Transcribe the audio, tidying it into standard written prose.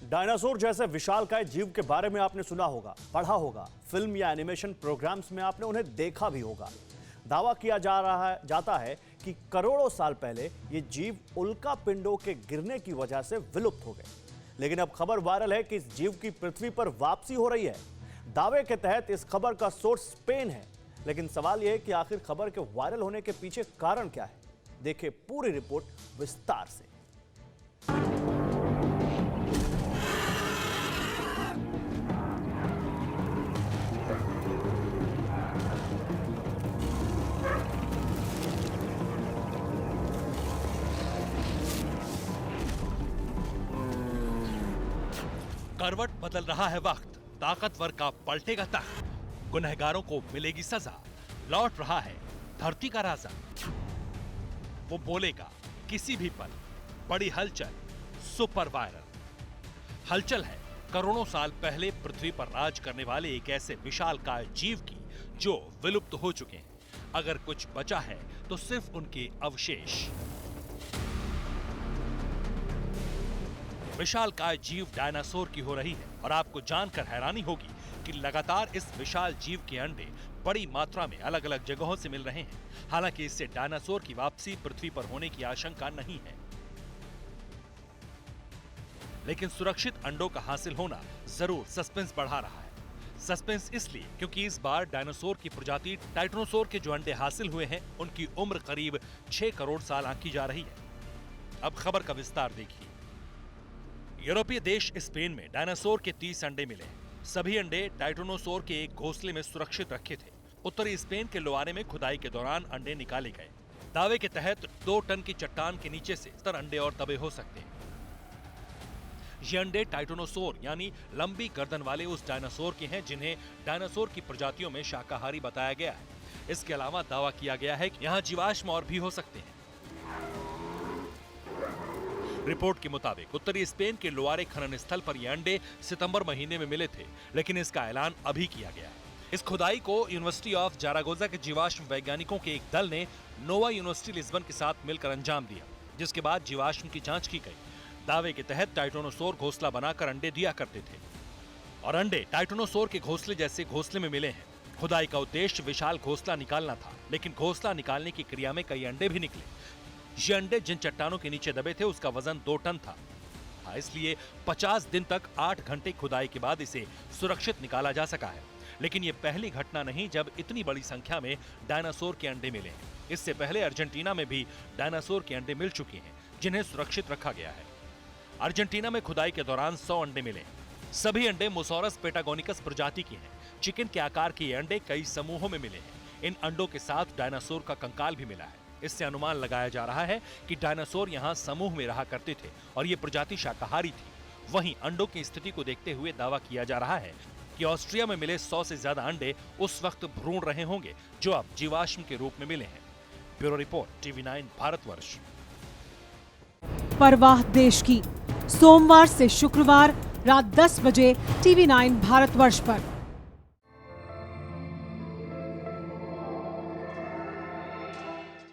Dinosaur जैसे विशालकाय जीव के बारे में आपने सुना होगा, पढ़ा होगा, फिल्म या एनिमेशन प्रोग्राम्स में आपने उन्हें देखा भी होगा। दावा किया जाता है कि करोड़ों साल पहले ये जीव उल्का पिंडों के गिरने की वजह से विलुप्त हो गए। लेकिन अब खबर वायरल है कि इस जीव की पृथ्वी पर वापसी हो रही है। दावे के तहत इस खबर का सोर्स स्पेन है, लेकिन सवाल यह है कि आखिर खबर के वायरल होने के पीछे कारण क्या है। देखिए पूरी रिपोर्ट विस्तार से। करवट बदल रहा है वक्त, ताकतवर का पलटेगा तख्त, गुनहगारों को मिलेगी सजा, लौट रहा है धरती का राजा। वो बोलेगा किसी भी पल, बड़ी हलचल, सुपर वायरल। हलचल है करोड़ों साल पहले पृथ्वी पर राज करने वाले एक ऐसे विशालकाय जीव की जो विलुप्त हो चुके हैं। अगर कुछ बचा है तो सिर्फ उनके अवशेष। विशालकाय जीव डायनासोर की हो रही है और आपको जानकर हैरानी होगी कि लगातार इस विशाल जीव के अंडे बड़ी मात्रा में अलग अलग जगहों से मिल रहे हैं। हालांकि इससे डायनासोर की वापसी पृथ्वी पर होने की आशंका नहीं है, लेकिन सुरक्षित अंडों का हासिल होना जरूर सस्पेंस बढ़ा रहा है। सस्पेंस इसलिए क्योंकि इस बार डायनासोर की प्रजाति टाइटेनोसोर के जो अंडे हासिल हुए हैं उनकी उम्र करीब 6 करोड़ साल आंकी जा रही है। अब खबर का विस्तार देखिए। यूरोपीय देश स्पेन में डायनासोर के 30 अंडे मिले। सभी अंडे टाइटेनोसोर के एक घोंसले में सुरक्षित रखे थे। उत्तरी स्पेन के लोआरे में खुदाई के दौरान अंडे निकाले गए। दावे के तहत 2 टन की चट्टान के नीचे से 70 अंडे और दबे हो सकते हैं। ये अंडे टाइटेनोसोर यानी लंबी गर्दन वाले उस डायनासोर के हैं जिन्हें डायनासोर की प्रजातियों में शाकाहारी बताया गया है। इसके अलावा दावा किया गया है कि यहाँ जीवाश्म और भी हो सकते हैं। रिपोर्ट के मुताबिक उत्तरी स्पेन के लोआरे खनन स्थल पर ये अंडे सितंबर महीने में मिले थे, लेकिन इसका ऐलान अभी किया गया है। इस खुदाई को यूनिवर्सिटी ऑफ जारागोजा के जीवाश्म वैज्ञानिकों के एक दल ने नोवा यूनिवर्सिटी लिस्बन के साथ मिलकर अंजाम दिया, जिसके बाद जीवाश्म की जांच की गई। दावे के तहत टाइटेनोसोर घोंसला बनाकर अंडे दिया करते थे और अंडे टाइटेनोसोर के घोंसले जैसे घोंसले में मिले हैं। खुदाई का उद्देश्य विशाल घोंसला निकालना था, लेकिन घोंसला निकालने की क्रिया में कई अंडे भी निकले। ये अंडे जिन चट्टानों के नीचे दबे थे उसका वजन 2 टन था। इसलिए 50 दिन तक 8 घंटे खुदाई के बाद इसे सुरक्षित निकाला जा सका है। लेकिन ये पहली घटना नहीं जब इतनी बड़ी संख्या में डायनासोर के अंडे मिले हैं। इससे पहले अर्जेंटीना में भी डायनासोर के अंडे मिल चुके हैं जिन्हें सुरक्षित रखा गया है। अर्जेंटीना में खुदाई के दौरान 100 अंडे मिले। सभी अंडे मोसोरस पेटागोनिकस प्रजाति के हैं। चिकन के आकार के ये अंडे कई समूहों में मिले हैं। इन अंडों के साथ डायनासोर का कंकाल भी मिला है। इससे अनुमान लगाया जा रहा है कि डायनासोर यहाँ समूह में रहा करते थे और ये प्रजाति शाकाहारी थी। वहीं अंडों की स्थिति को देखते हुए दावा किया जा रहा है कि ऑस्ट्रिया में मिले 100 से ज्यादा अंडे उस वक्त भ्रूण रहे होंगे जो अब जीवाश्म के रूप में मिले हैं। Bureau report, TV9 Bharatvarsh. परवाह देश की, सोमवार से शुक्रवार रात 10 बजे TV9 भारतवर्ष पर।